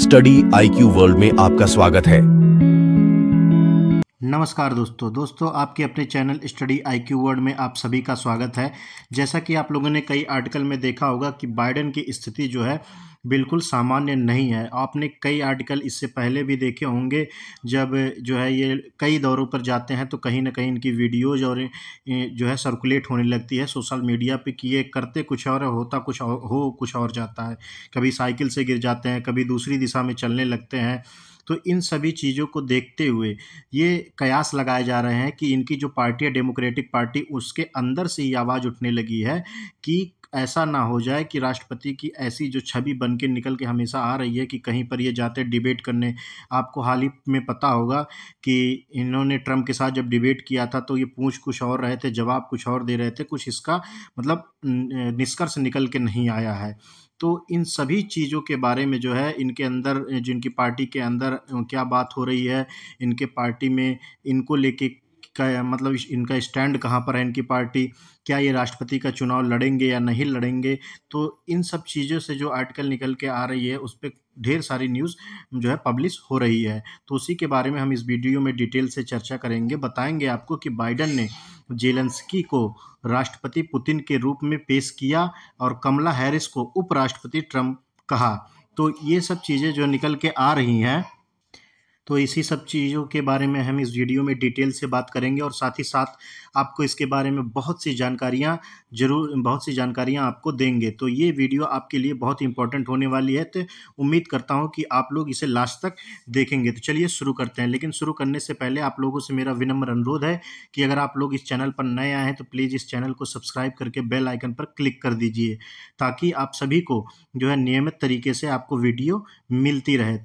Study IQ world में आपका स्वागत है। नमस्कार दोस्तों आपके अपने चैनल स्टडी IQ वर्ल्ड में आप सभी का स्वागत है। जैसा कि आप लोगों ने कई आर्टिकल में देखा होगा कि बाइडेन की स्थिति जो है बिल्कुल सामान्य नहीं है। आपने कई आर्टिकल इससे पहले भी देखे होंगे, जब जो है ये कई दौरों पर जाते हैं तो कहीं ना कहीं इनकी वीडियोज़ और जो है सर्कुलेट होने लगती है सोशल मीडिया पे कि ये करते कुछ और होता कुछ और कुछ और जाता है। कभी साइकिल से गिर जाते हैं, कभी दूसरी दिशा में चलने लगते हैं। तो इन सभी चीज़ों को देखते हुए ये कयास लगाए जा रहे हैं कि इनकी जो पार्टी है डेमोक्रेटिक पार्टी, उसके अंदर से ये आवाज़ उठने लगी है कि ऐसा ना हो जाए कि राष्ट्रपति की ऐसी जो छवि बन के निकल के हमेशा आ रही है कि कहीं पर ये जाते डिबेट करने। आपको हाल ही में पता होगा कि इन्होंने ट्रम्प के साथ जब डिबेट किया था तो ये पूछ कुछ और रहे थे, जवाब कुछ और दे रहे थे, कुछ इसका मतलब निष्कर्ष निकल के नहीं आया है। तो इन सभी चीज़ों के बारे में जो है इनके अंदर, जिनकी पार्टी के अंदर क्या बात हो रही है, इनके पार्टी में इनको लेके का मतलब इनका स्टैंड कहाँ पर है, इनकी पार्टी क्या ये राष्ट्रपति का चुनाव लड़ेंगे या नहीं लड़ेंगे। तो इन सब चीज़ों से जो आर्टिकल निकल के आ रही है उस पर ढेर सारी न्यूज़ जो है पब्लिश हो रही है। तो उसी के बारे में हम इस वीडियो में डिटेल से चर्चा करेंगे। बताएंगे आपको कि बाइडेन ने जेलेंस्की को राष्ट्रपति पुतिन के रूप में पेश किया और कमला हैरिस को उपराष्ट्रपति ट्रम्प कहा। तो ये सब चीज़ें जो निकल के आ रही हैं, तो इसी सब चीज़ों के बारे में हम इस वीडियो में डिटेल से बात करेंगे और साथ ही साथ आपको इसके बारे में बहुत सी जानकारियाँ आपको देंगे। तो ये वीडियो आपके लिए बहुत इंपॉर्टेंट होने वाली है, तो उम्मीद करता हूँ कि आप लोग इसे लास्ट तक देखेंगे। तो चलिए शुरू करते हैं। लेकिन शुरू करने से पहले आप लोगों से मेरा विनम्र अनुरोध है कि अगर आप लोग इस चैनल पर नए आए हैं तो प्लीज़ इस चैनल को सब्सक्राइब करके बेल आइकन पर क्लिक कर दीजिए, ताकि आप सभी को जो है नियमित तरीके से आपको वीडियो मिलती रहे।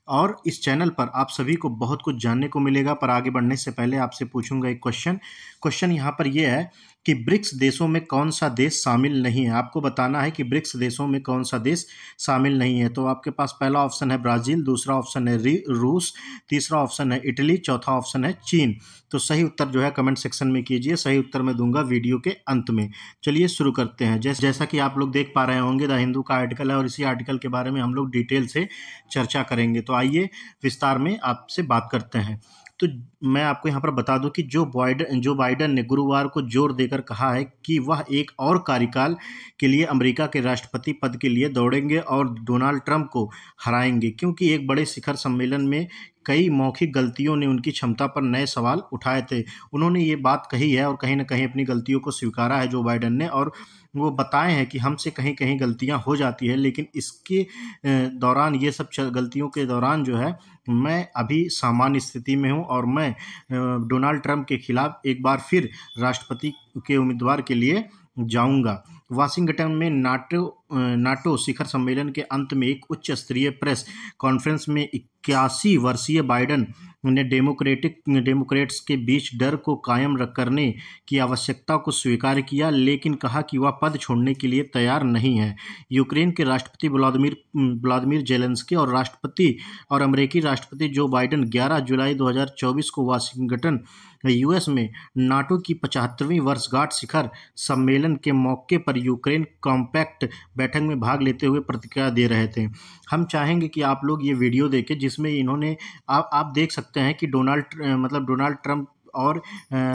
और इस चैनल पर आप सभी को बहुत कुछ जानने को मिलेगा। पर आगे बढ़ने से पहले आपसे पूछूंगा एक क्वेश्चन यहाँ पर यह है कि ब्रिक्स देशों में कौन सा देश शामिल नहीं है। आपको बताना है कि ब्रिक्स देशों में कौन सा देश शामिल नहीं है। तो आपके पास पहला ऑप्शन है ब्राज़ील, दूसरा ऑप्शन है रूस, तीसरा ऑप्शन है इटली, चौथा ऑप्शन है चीन। तो सही उत्तर जो है कमेंट सेक्शन में कीजिए, सही उत्तर मैं दूंगा वीडियो के अंत में। चलिए शुरू करते हैं। जैसा कि आप लोग देख पा रहे होंगे, द हिंदू का आर्टिकल है और इसी आर्टिकल के बारे में हम लोग डिटेल से चर्चा करेंगे। तो आइए विस्तार में आपसे बात करते हैं। तो मैं आपको यहाँ पर बता दूं कि जो बाइडेन ने गुरुवार को जोर देकर कहा है कि वह एक और कार्यकाल के लिए अमेरिका के राष्ट्रपति पद के लिए दौड़ेंगे और डोनाल्ड ट्रंप को हराएंगे, क्योंकि एक बड़े शिखर सम्मेलन में कई मौखिक गलतियों ने उनकी क्षमता पर नए सवाल उठाए थे। उन्होंने ये बात कही है और कहीं ना कहीं अपनी गलतियों को स्वीकारा है जो बाइडेन ने, और वो बताए हैं कि हमसे कहीं कहीं गलतियां हो जाती है, लेकिन इसके दौरान, ये सब गलतियों के दौरान जो है मैं अभी सामान्य स्थिति में हूं और मैं डोनाल्ड ट्रंप के खिलाफ एक बार फिर राष्ट्रपति के उम्मीदवार के लिए जाऊंगा। वाशिंगटन में नाटो शिखर सम्मेलन के अंत में एक उच्च स्तरीय प्रेस कॉन्फ्रेंस में 81 वर्षीय बाइडेन ने डेमोक्रेट्स के बीच डर को कायम करने की आवश्यकता को स्वीकार किया, लेकिन कहा कि वह पद छोड़ने के लिए तैयार नहीं है। यूक्रेन के राष्ट्रपति व्लादिमीर जेलेंस्की और अमेरिकी राष्ट्रपति जो बाइडेन 11 जुलाई 2024 को वाशिंगटन US में नाटो की 75वीं वर्षगांठ शिखर सम्मेलन के मौके पर यूक्रेन कॉम्पैक्ट बैठक में भाग लेते हुए प्रतिक्रिया दे रहे थे। हम चाहेंगे कि आप लोग ये वीडियो देखें, जिसमें इन्होंने आप देख सकते हैं कि डोनाल्ड ट्रंप और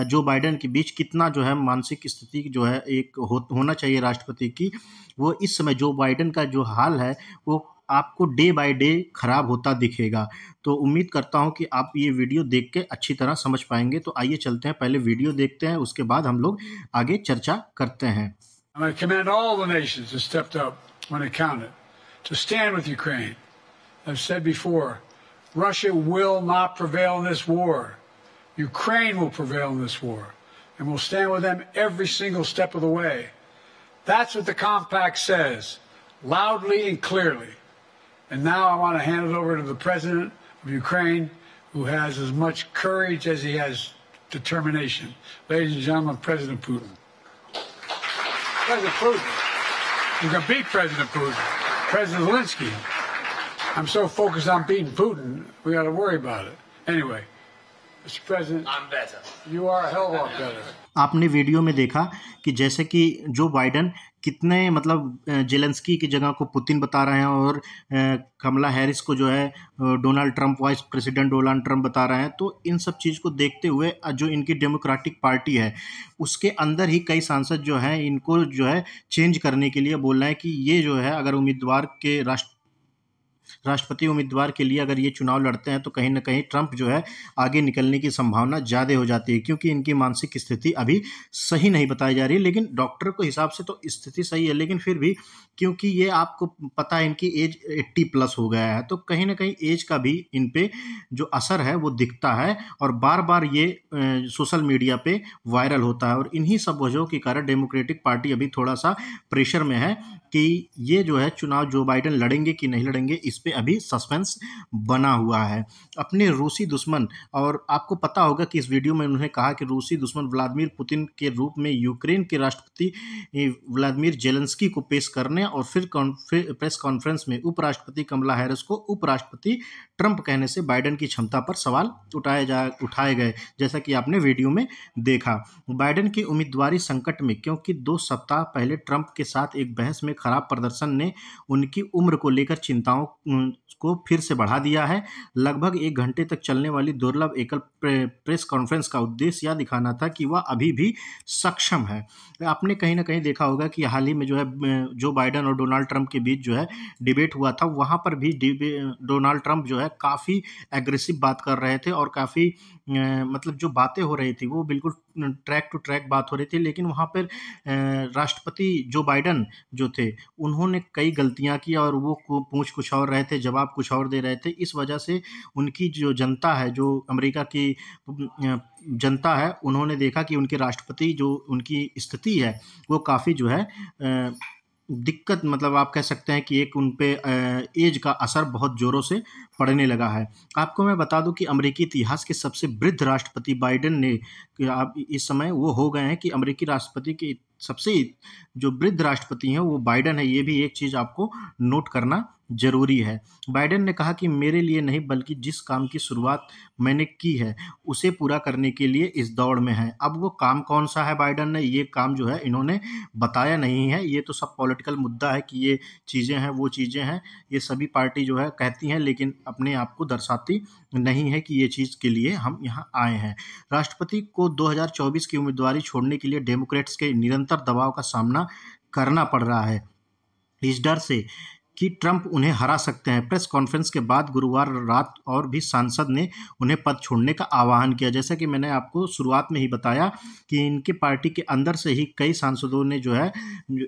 जो बाइडेन के बीच कितना जो है मानसिक स्थिति जो है एक होना चाहिए राष्ट्रपति की। वो इस समय जो बाइडेन का जो हाल है वो आपको डे बाय डे खराब होता दिखेगा। तो उम्मीद करता हूं कि आप ये वीडियो देख के अच्छी तरह समझ पाएंगे। तो आइए चलते हैं, पहले वीडियो देखते हैं, उसके बाद हम लोग आगे चर्चा करते हैं। I commend all the nations that stepped up when it counted to stand with Ukraine. I've said before, Russia will not prevail in this war. Ukraine will prevail in this war, and we'll stand with them every single step of the way. That's what the compact says, loudly and clearly. And now I want to hand it over to the president of Ukraine, who has as much courage as he has determination. Ladies and gentlemen, President Putin. President Putin. You can beat President Putin. President Zelensky. I'm so focused on beating Putin, we got to worry about it. Anyway, Mr. President, I'm better. You are a hell of a lot better. आपने video में देखा कि जैसे कि Joe Biden कितने मतलब Zelensky की जगह को पुतिन बता रहे हैं और कमला हैरिस को जो है Donald Trump, vice president Donald Trump बता रहे हैं। तो इन सब चीज़ को देखते हुए जो इनकी डेमोक्रेटिक पार्टी है उसके अंदर ही कई सांसद जो हैं इनको जो है चेंज करने के लिए बोल रहे हैं कि ये जो है अगर उम्मीदवार के राष्ट्रपति उम्मीदवार के लिए अगर ये चुनाव लड़ते हैं तो कहीं ना कहीं ट्रंप जो है आगे निकलने की संभावना ज़्यादा हो जाती है, क्योंकि इनकी मानसिक स्थिति अभी सही नहीं बताई जा रही है। लेकिन डॉक्टर के हिसाब से तो स्थिति सही है, लेकिन फिर भी क्योंकि ये आपको पता है इनकी एज 80+ हो गया है, तो कहीं ना कहीं एज का भी इन पे जो असर है वो दिखता है और बार बार ये सोशल मीडिया पे वायरल होता है। और इन्हीं सब वजहों के कारण डेमोक्रेटिक पार्टी अभी थोड़ा सा प्रेशर में है कि ये जो है चुनाव जो बाइडेन लड़ेंगे कि नहीं लड़ेंगे, इस पे अभी सस्पेंस बना हुआ है। अपने रूसी दुश्मन, और आपको पता होगा कि इस वीडियो में उन्होंने कहा कि रूसी दुश्मन व्लादिमीर पुतिन के रूप में यूक्रेन के राष्ट्रपति व्लादिमीर जेलेंस्की को पेश करने और फिर प्रेस कॉन्फ्रेंस में उपराष्ट्रपति कमला हैरिस को उपराष्ट्रपति ट्रंप कहने से बाइडेन की क्षमता पर सवाल उठाए गए, जैसा कि आपने वीडियो में देखा। बाइडेन की उम्मीदवारी संकट में, क्योंकि 2 सप्ताह पहले ट्रंप के साथ एक बहस में खराब प्रदर्शन ने उनकी उम्र को लेकर चिंताओं को फिर से बढ़ा दिया है। लगभग 1 घंटे तक चलने वाली दुर्लभ एकल प्रेस कॉन्फ्रेंस का उद्देश्य यह दिखाना था कि वह अभी भी सक्षम है। आपने कहीं ना कहीं देखा होगा कि हाल ही में जो है जो बाइडेन और डोनाल्ड ट्रंप के बीच जो है डिबेट हुआ था, वहाँ पर भी डोनाल्ड ट्रंप जो है काफ़ी एग्रेसिव बात कर रहे थे और काफ़ी मतलब जो बातें हो रही थी वो बिल्कुल ट्रैक टू ट्रैक बात हो रही थी। लेकिन वहाँ पर राष्ट्रपति जो बाइडेन जो थे उन्होंने कई गलतियाँ की और वो पूछ कुछ और रहे थे, जवाब कुछ और दे रहे थे। इस वजह से उनकी जो जनता है, जो अमेरिका की जनता है, उन्होंने देखा कि उनके राष्ट्रपति जो उनकी स्थिति है वो काफ़ी जो है दिक्कत, मतलब आप कह सकते हैं कि एक उन पे एज का असर बहुत ज़ोरों से पड़ने लगा है। आपको मैं बता दूं कि अमेरिकी इतिहास के सबसे वृद्ध राष्ट्रपति बाइडेन ने आप इस समय वो हो गए हैं कि अमेरिकी राष्ट्रपति के सबसे जो वृद्ध राष्ट्रपति हैं वो बाइडेन है। ये भी एक चीज़ आपको नोट करना ज़रूरी है। बाइडेन ने कहा कि मेरे लिए नहीं बल्कि जिस काम की शुरुआत मैंने की है उसे पूरा करने के लिए इस दौड़ में है। अब वो काम कौन सा है, बाइडेन ने ये काम जो है इन्होंने बताया नहीं है। ये तो सब पॉलिटिकल मुद्दा है कि ये चीज़ें हैं वो चीज़ें हैं, ये सभी पार्टी जो है कहती हैं, लेकिन अपने आप को दर्शाती नहीं है कि ये चीज़ के लिए हम यहाँ आए हैं। राष्ट्रपति को 2024 की उम्मीदवारी छोड़ने के लिए डेमोक्रेट्स के निरंतर दबाव का सामना करना पड़ रहा है, इस डर से कि ट्रंप उन्हें हरा सकते हैं। प्रेस कॉन्फ्रेंस के बाद गुरुवार रात और भी सांसद ने उन्हें पद छोड़ने का आह्वान किया। जैसा कि मैंने आपको शुरुआत में ही बताया कि इनके पार्टी के अंदर से ही कई सांसदों ने जो है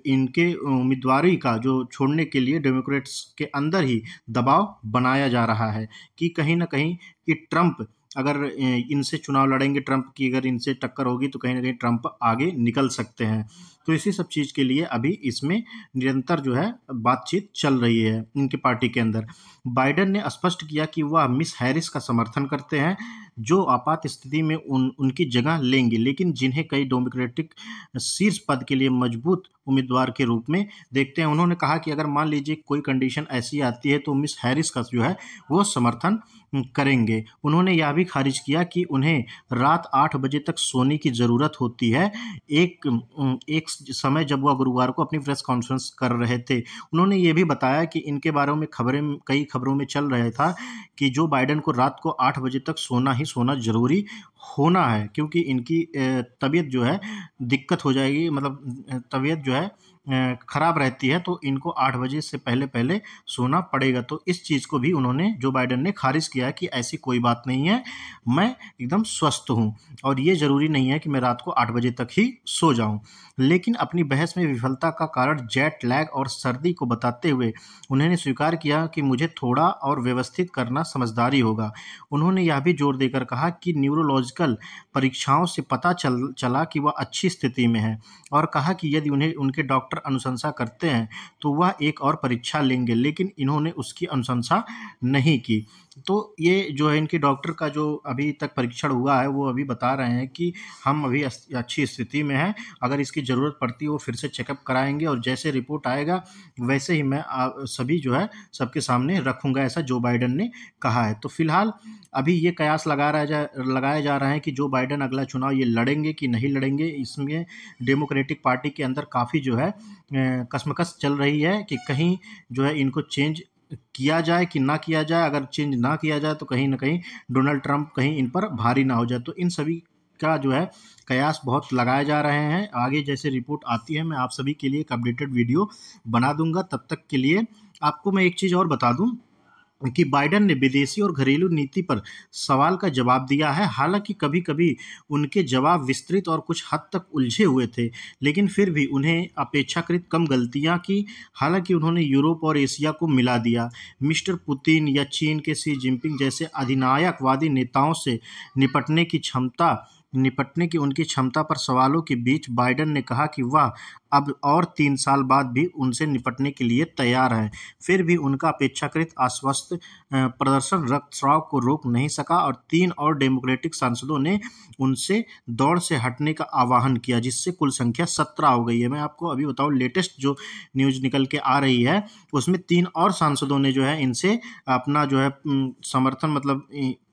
इनके उम्मीदवारी का जो छोड़ने के लिए डेमोक्रेट्स के अंदर ही दबाव बनाया जा रहा है कि कहीं ना कहीं कि ट्रंप अगर इनसे चुनाव लड़ेंगे, ट्रंप की अगर इनसे टक्कर होगी तो कहीं ना कहीं ट्रंप आगे निकल सकते हैं। तो इसी सब चीज़ के लिए अभी इसमें निरंतर जो है बातचीत चल रही है इनके पार्टी के अंदर। बाइडेन ने स्पष्ट किया कि वह मिस हैरिस का समर्थन करते हैं जो आपात स्थिति में उनकी जगह लेंगे, लेकिन जिन्हें कई डेमोक्रेटिक शीर्ष पद के लिए मजबूत उम्मीदवार के रूप में देखते हैं। उन्होंने कहा कि अगर मान लीजिए कोई कंडीशन ऐसी आती है तो मिस हैरिस का जो है वो समर्थन करेंगे। उन्होंने यह भी खारिज किया कि उन्हें रात 8 बजे तक सोने की ज़रूरत होती है, एक समय जब वह गुरुवार को अपनी प्रेस कॉन्फ्रेंस कर रहे थे। उन्होंने ये भी बताया कि इनके बारे में कई खबरों में चल रहा था कि जो बाइडेन को रात को 8 बजे तक सोना ज़रूरी होना है, क्योंकि इनकी तबीयत जो है दिक्कत हो जाएगी, मतलब तबीयत जो है ख़राब रहती है, तो इनको 8 बजे से पहले सोना पड़ेगा। तो इस चीज़ को भी उन्होंने, जो बाइडेन ने, खारिज किया कि ऐसी कोई बात नहीं है, मैं एकदम स्वस्थ हूँ और ये ज़रूरी नहीं है कि मैं रात को 8 बजे तक ही सो जाऊँ। लेकिन अपनी बहस में विफलता का कारण जेट लैग और सर्दी को बताते हुए उन्होंने स्वीकार किया कि मुझे थोड़ा और व्यवस्थित करना समझदारी होगा। उन्होंने यह भी जोर देकर कहा कि न्यूरोलॉजिकल परीक्षाओं से पता चला कि वह अच्छी स्थिति में है और कहा कि यदि उन्हें उनके डॉक्टर अनुशंसा करते हैं तो वह एक और परीक्षा लेंगे, लेकिन इन्होंने उसकी अनुशंसा नहीं की। तो ये जो है इनके डॉक्टर का जो अभी तक परीक्षण हुआ है वो अभी बता रहे हैं कि हम अभी अच्छी स्थिति में हैं, अगर इसकी ज़रूरत पड़ती है वो फिर से चेकअप कराएंगे और जैसे रिपोर्ट आएगा वैसे ही मैं सभी जो है सबके सामने रखूँगा, ऐसा जो बाइडेन ने कहा है। तो फिलहाल अभी ये कयास लगाया जा रहा है कि जो बाइडेन अगला चुनाव ये लड़ेंगे कि नहीं लड़ेंगे। इसमें डेमोक्रेटिक पार्टी के अंदर काफ़ी जो है कशमकश चल रही है कि कहीं जो है इनको चेंज किया जाए कि ना किया जाए। अगर चेंज ना किया जाए तो कहीं ना कहीं डोनाल्ड ट्रंप कहीं इन पर भारी ना हो जाए। तो इन सभी का जो है कयास बहुत लगाए जा रहे हैं। आगे जैसे रिपोर्ट आती है मैं आप सभी के लिए एक अपडेटेड वीडियो बना दूंगा। तब तक के लिए आपको मैं एक चीज़ और बता दूं कि बाइडेन ने विदेशी और घरेलू नीति पर सवाल का जवाब दिया है। हालांकि कभी कभी उनके जवाब विस्तृत और कुछ हद तक उलझे हुए थे, लेकिन फिर भी उन्हें अपेक्षाकृत कम गलतियां की। हालांकि उन्होंने यूरोप और एशिया को मिला दिया। मिस्टर पुतिन या चीन के शी जिनपिंग जैसे अधिनायकवादी नेताओं से निपटने की उनकी क्षमता पर सवालों के बीच बाइडेन ने कहा कि वह अब और 3 साल बाद भी उनसे निपटने के लिए तैयार है। फिर भी उनका अपेक्षाकृत आश्वस्त प्रदर्शन रक्तस्राव को रोक नहीं सका और 3 और डेमोक्रेटिक सांसदों ने उनसे दौड़ से हटने का आह्वान किया, जिससे कुल संख्या 17 हो गई है। मैं आपको अभी बताऊं, लेटेस्ट जो न्यूज़ निकल के आ रही है उसमें 3 और सांसदों ने जो है इनसे अपना जो है समर्थन मतलब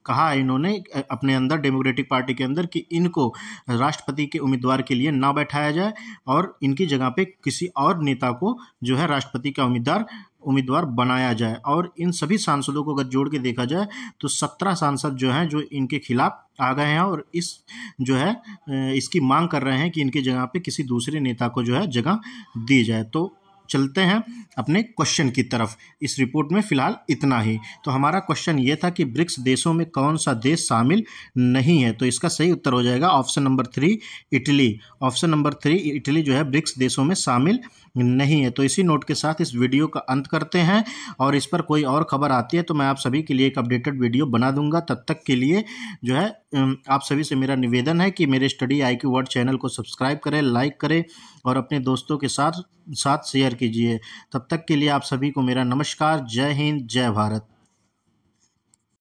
कहा है इन्होंने अपने अंदर डेमोक्रेटिक पार्टी के अंदर कि इनको राष्ट्रपति के उम्मीदवार के लिए ना बैठाया जाए और इनकी जगह पे किसी और नेता को जो है राष्ट्रपति का उम्मीदवार बनाया जाए। और इन सभी सांसदों को अगर जोड़ के देखा जाए तो 17 सांसद जो हैं जो इनके खिलाफ आ गए हैं और इसकी मांग कर रहे हैं कि इनकी जगह पे किसी दूसरे नेता को जो है जगह दी जाए। तो चलते हैं अपने क्वेश्चन की तरफ। इस रिपोर्ट में फिलहाल इतना ही। तो हमारा क्वेश्चन ये था कि ब्रिक्स देशों में कौन सा देश शामिल नहीं है। तो इसका सही उत्तर हो जाएगा option number 3 Italy. Option number 3 Italy जो है ब्रिक्स देशों में शामिल नहीं है। तो इसी नोट के साथ इस वीडियो का अंत करते हैं और इस पर कोई और खबर आती है तो मैं आप सभी के लिए एक अपडेटेड वीडियो बना दूंगा। तब तक के लिए जो है आप सभी से मेरा निवेदन है कि मेरे स्टडी IQ वर्ल्ड चैनल को सब्सक्राइब करें, लाइक करें और अपने दोस्तों के साथ शेयर कीजिए। तब तक के लिए आप सभी को मेरा नमस्कार। जय हिंद, जय भारत।